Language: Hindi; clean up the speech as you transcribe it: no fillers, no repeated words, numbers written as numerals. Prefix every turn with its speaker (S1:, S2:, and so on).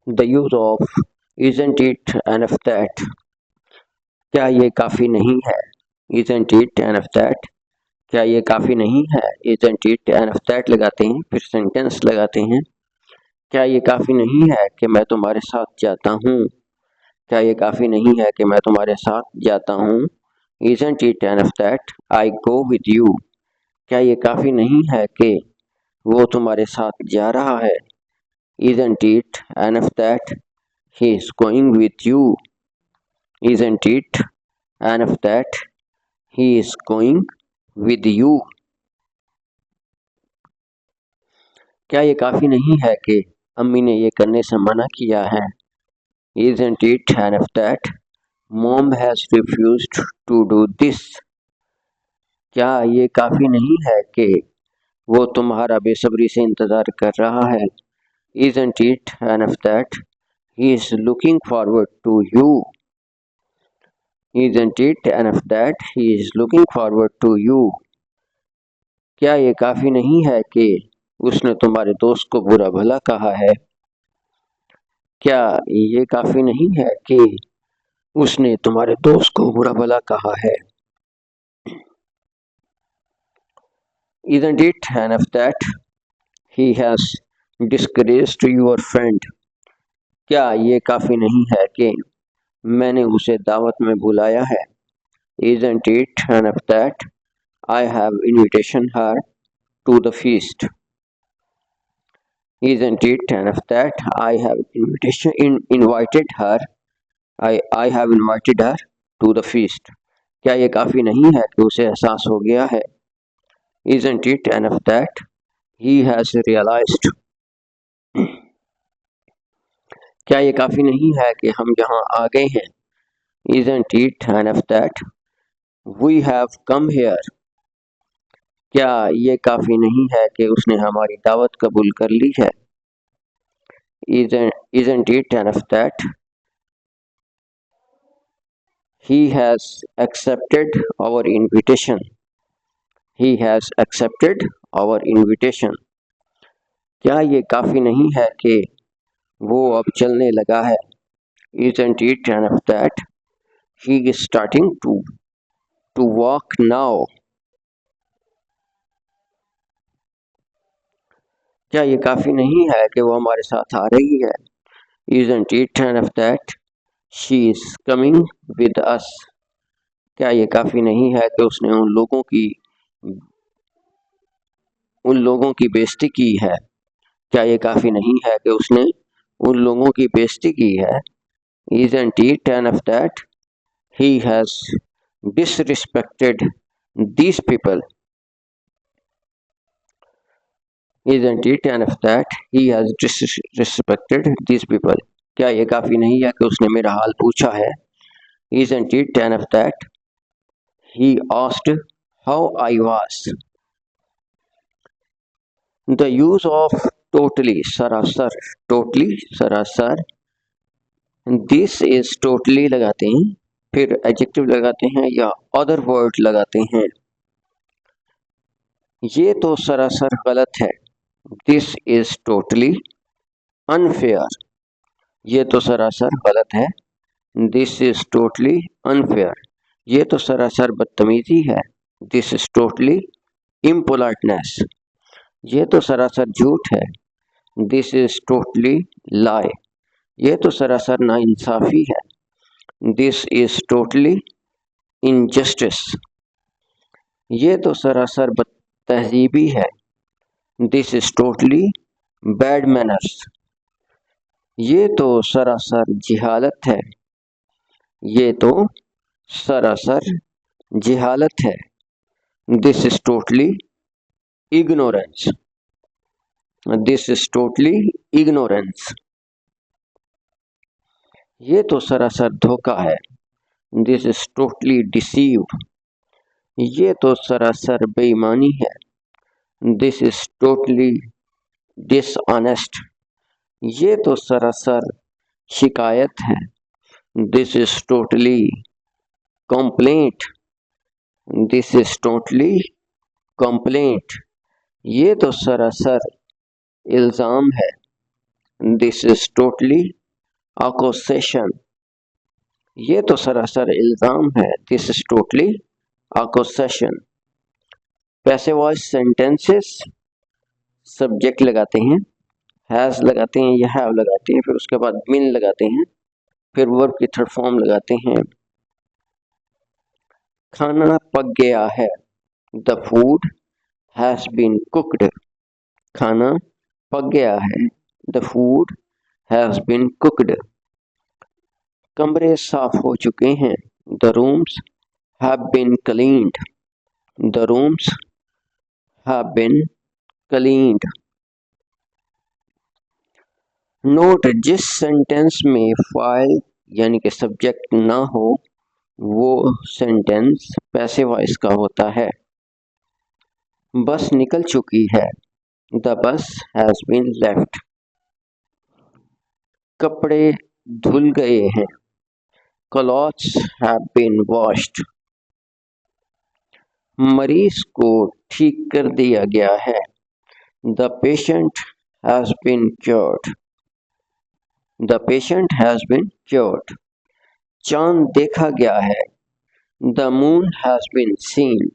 S1: The use of isn't it enough that, क्या ये काफ़ी नहीं है? Isn't it enough that, क्या ये काफ़ी नहीं है? Isn't it enough that लगाते हैं, फिर सेंटेंस लगाते हैं। क्या ये काफ़ी नहीं है कि मैं तुम्हारे साथ जाता हूँ? क्या ये काफ़ी नहीं है कि मैं तुम्हारे साथ जाता हूँ? Isn't it enough that I go with you? क्या ये काफ़ी नहीं है कि वो तुम्हारे साथ जा रहा है? Isn't it enough that he is going with you? Isn't it enough that he is going with you? क्या ये काफ़ी नहीं है कि अम्मी ने ये करने से मना किया है? Isn't it enough that mom has refused to do this? क्या ये काफ़ी नहीं है कि वो तुम्हारा बेसब्री से इंतज़ार कर रहा है? Isn't it enough that he is looking forward to you? Isn't it enough that he is looking forward to you? क्या ये काफ़ी नहीं है कि उसने तुम्हारे दोस्त को बुरा भला कहा है? क्या ये काफ़ी नहीं है कि उसने तुम्हारे दोस्त को बुरा भला कहा है? Isn't it enough that he has discouraged your friend? क्या ये काफ़ी नहीं है कि मैंने उसे दावत में बुलाया है? Isn't it enough that I have invitation her to the feast? Isn't it enough that I have invited her? I have invited her to the feast. क्या ये काफ़ी नहीं है कि उसे एहसास हो गया है? Isn't it enough that he has realized? क्या ये काफ़ी नहीं है कि हम यहाँ आ गए हैं? Isn't it enough that we have come here? क्या ये काफ़ी नहीं है कि उसने हमारी दावत कबूल कर ली है? Isn't it enough that he has accepted our invitation? He has accepted our invitation. क्या ये काफ़ी नहीं है कि वो अब चलने लगा है? Isn't it enough that he is starting to walk now? क्या ये काफ़ी नहीं है कि वो हमारे साथ आ रही है? Isn't it enough that she is coming with us? क्या ये काफ़ी नहीं है कि उसने उन लोगों की बेइज्जती की है? क्या ये काफ़ी नहीं है कि उसने उन लोगों की बेइज्जती की है? Isn't it enough that he has disrespected these people? Isn't it enough that he has disrespected these people? क्या ये काफ़ी नहीं है कि उसने मेरा हाल पूछा है? Isn't it enough that he asked how I was? The use of totally, सरासर, totally, सरासर, this is totally लगाते हैं, फिर adjective लगाते हैं या other word लगाते हैं। ये तो सरासर गलत है। This is totally unfair. ये तो सरासर गलत है। This is totally unfair. ये तो सरासर बदतमीजी है। This is totally impoliteness. ये तो सरासर झूठ है। This is totally lie. ये तो सरासर नाइंसाफ़ी है। This is totally injustice. ये तो सरासर बदतहज़ीबी है। This is totally bad manners. ये तो सरासर जिहालत है। ये तो सरासर जिहालत है। This is totally ignorance. This is totally ignorance. ये तो सरासर धोखा है। This is totally deceive. ये तो सरासर बेईमानी है। This is totally dishonest. ये तो सरासर शिकायत है। This is totally complaint. This is totally complaint. ये तो सरासर इल्ज़ाम है। This is totally accusation. ये तो सरासर इल्जाम है. This is totally accusation. Passive voice sentences subject लगाते हैं, हैज लगाते हैं या हैव लगाते हैं, फिर उसके बाद बीन लगाते हैं, फिर वर्ब की थर्ड फॉर्म लगाते हैं. खाना पक गया है. The food has been cooked. खाना पक गया है. The food has been cooked. कमरे साफ हो चुके हैं. The rooms have been cleaned. The rooms have been cleaned. Note, जिस सेंटेंस में फाइल यानी कि सब्जेक्ट ना हो वो सेंटेंस पैसिव वॉइस का होता है. बस निकल चुकी है. The bus has been left. कपड़े धुल गए हैं. Clothes have been washed. मरीज को ठीक कर दिया गया है. The patient has been cured. The patient has been cured. चांद देखा गया है. The moon has been scene.